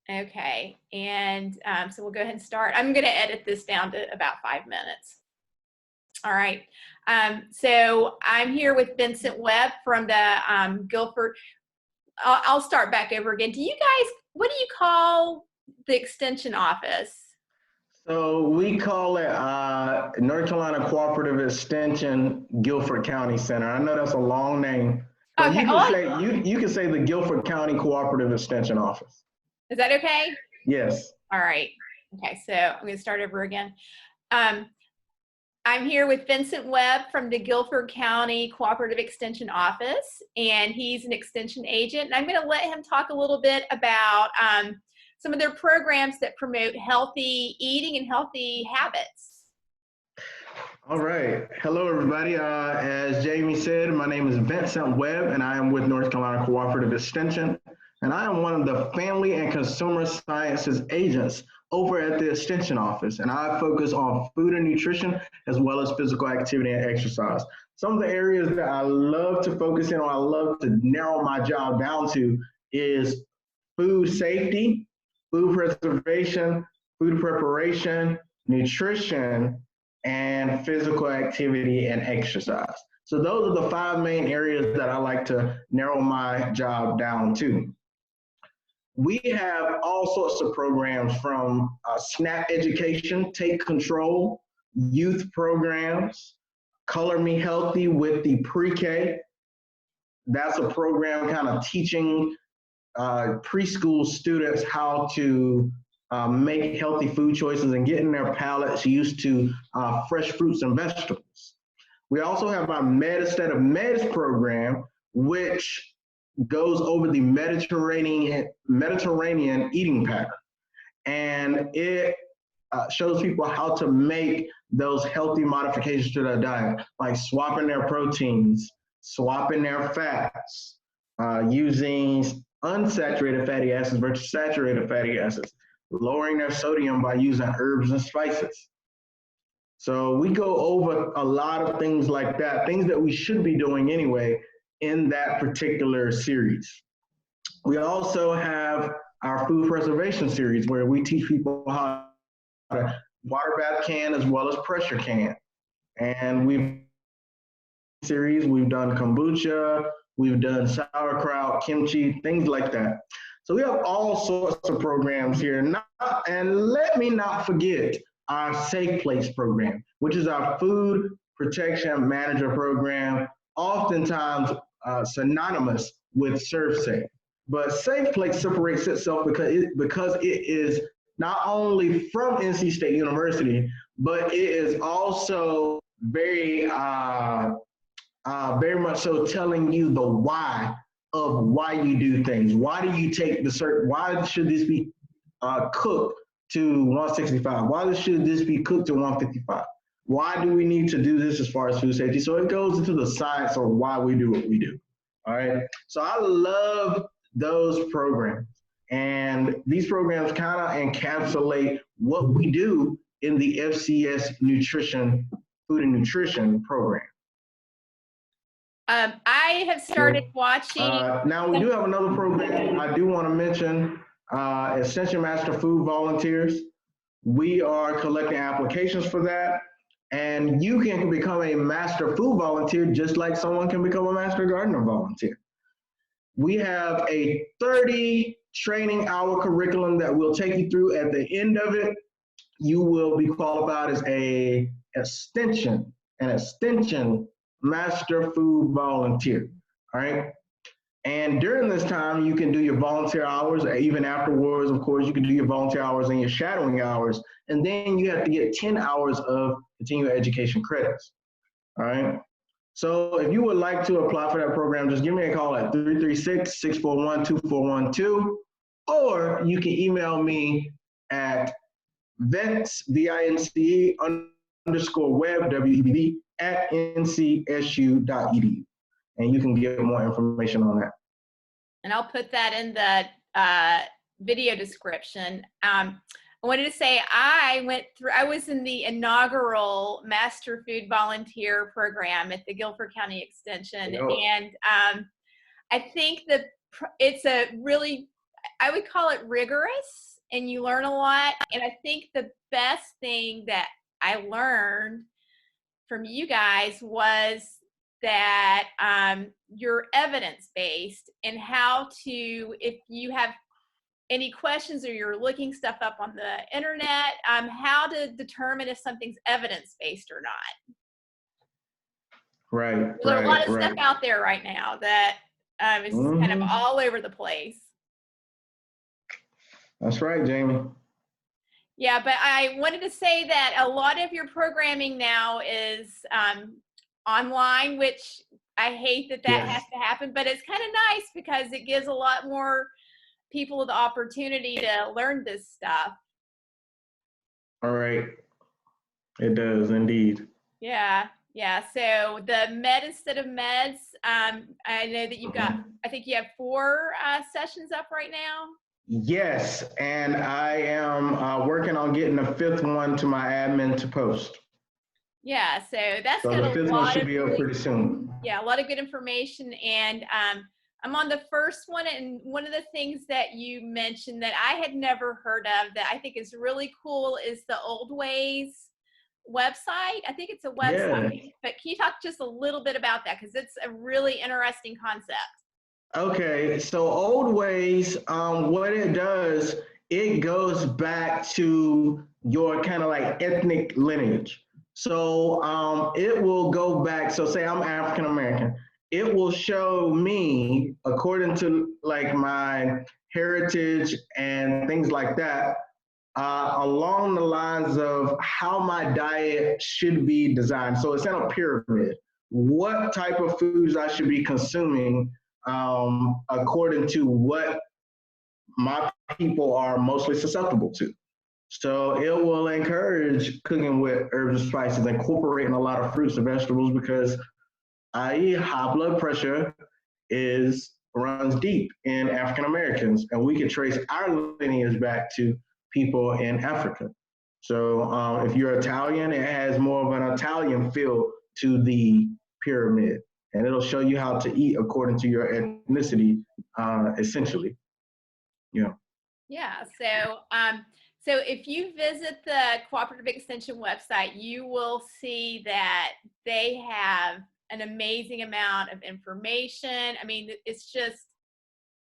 Okay, and so we'll go ahead and start. I'm going to edit this down to about 5 minutes. All right. So I'm here with Vincent Webb from the Guilford. I'll start back over again. Do you guys, what do you call the extension office? So we call it North Carolina Cooperative Extension Guilford County Center. I know that's a long name, but Okay. you can say the Guilford County Cooperative Extension Office. Is that okay? Yes. All right. Okay, so I'm going to start over again. I'm here with Vincent Webb from the Guilford County Cooperative Extension Office, and he's an extension agent. And I'm going to let him talk a little bit about some of their programs that promote healthy eating and healthy habits. All right. Hello, everybody. As Jamie said, my name is Vincent Webb, and I am with North Carolina Cooperative Extension. And I am one of the Family and Consumer Sciences agents over at the Extension Office. And I focus on food and nutrition, as well as physical activity and exercise. Some of the areas that I love to focus in on, I love to narrow my job down to is food safety, food preservation, food preparation, nutrition, and physical activity and exercise. So those are the 5 main areas that I like to narrow my job down to. We have all sorts of programs from SNAP education, Take Control, youth programs, Color Me Healthy with the pre-K. That's a program kind of teaching preschool students how to make healthy food choices and getting their palates used to fresh fruits and vegetables. We also have our Instead of Meds program, which goes over the Mediterranean eating pattern. And it shows people how to make those healthy modifications to their diet, like swapping their proteins, swapping their fats, using unsaturated fatty acids versus saturated fatty acids, lowering their sodium by using herbs and spices. So we go over a lot of things like that, things that we should be doing anyway in that particular series. We also have our food preservation series where we teach people how to water bath can as well as pressure can. And we've done kombucha, we've done sauerkraut, kimchi, things like that. So we have all sorts of programs here. And let me not forget our Safe Place program, which is our food protection manager program, oftentimes synonymous with ServSafe. But Safe Place separates itself because it is not only from NC State University, but it is also very much so telling you the why of why you do things. Why do you take why should this be cooked to 165? Why should this be cooked to 155? Why do we need to do this as far as food safety? So it goes into the science of why we do what we do. All right. So I love those programs. And these programs kind of encapsulate what we do in the FCS food and nutrition program. I have started watching. Now we do have another program I do want to mention, Extension Master Food Volunteers. We are collecting applications for that. And you can become a Master Food Volunteer just like someone can become a Master Gardener Volunteer. We have a 30 training hour curriculum that we'll take you through. At the end of it, you will be qualified as an extension Master Food Volunteer, all right? And during this time, you can do your volunteer hours, even afterwards, of course, you can do your volunteer hours and your shadowing hours, and then you have to get 10 hours of continuing education credits, all right? So if you would like to apply for that program, just give me a call at 336-641-2412, or you can email me at Vince, V-I-N-C-E _Webb, W-E-B-B, at ncsu.edu. And you can get more information on that. And I'll put that in the video description. I wanted to say I was in the inaugural Master Food Volunteer program at the Guilford County Extension. And I think that it's a really I would call it rigorous, and you learn a lot. And I think the best thing that I learned from you guys was that you're evidence-based, and how to, if you have any questions or you're looking stuff up on the internet, how to determine if something's evidence-based or not. Right, There's a lot right, of stuff right. out there right now that is kind of Hmm. all over the place. That's right, Jamie. Yeah, but I wanted to say that a lot of your programming now is online, which I hate that that has Yes. to happen, but it's kind of nice because it gives a lot more people the opportunity to learn this stuff. All right. It does indeed. Yeah, yeah. So the med instead of meds, I know that you've got, Mhm. I think you have 4 sessions up right now. Yes, and I am working on getting the fifth one to my admin to post. Yeah, so that's So got the a fifth one lot should of be up really, pretty soon. yeah, a lot of good information. And I'm on the first one, and one of the things that you mentioned that I had never heard of that I think is really cool is the Old Ways website. I think it's a Yeah. website, but can you talk just a little bit about that? Because it's a really interesting concept. Okay, so old ways, what it does, it goes back to your kind of like ethnic lineage. So it will go back. So say I'm African American, it will show me according to like my heritage and things like that, along the lines of how my diet should be designed. So it's in a pyramid. What type of foods I should be consuming according to what my people are mostly susceptible to. So it will encourage cooking with herbs and spices, incorporating a lot of fruits and vegetables because i.e. high blood pressure is runs deep in African Americans, and we can trace our lineage back to people in Africa. So if you're Italian, it has more of an Italian feel to the pyramid, and it'll show you how to eat according to your ethnicity, essentially. Yeah. Yeah. So if you visit the Cooperative Extension website, you will see that they have an amazing amount of information. I mean, it's just,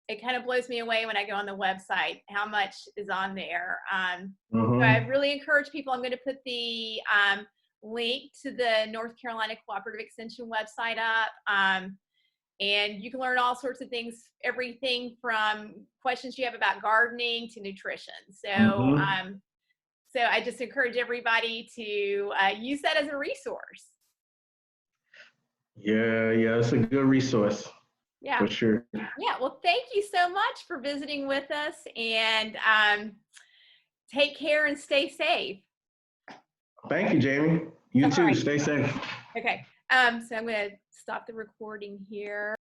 it kind of blows me away when I go on the website how much is on there. So I Mm-hmm. really encourage people. I'm going to put the link to the North Carolina Cooperative Extension website up. And you can learn all sorts of things, everything from questions you have about gardening to nutrition. So, Mm-hmm. so I just encourage everybody to use that as a resource. Yeah, yeah, it's a good resource Yeah. for sure. Yeah. Well, thank you so much for visiting with us, and take care and stay safe. Thank you, Jamie. You All too. right. Stay safe. Okay. So I'm going to stop the recording here.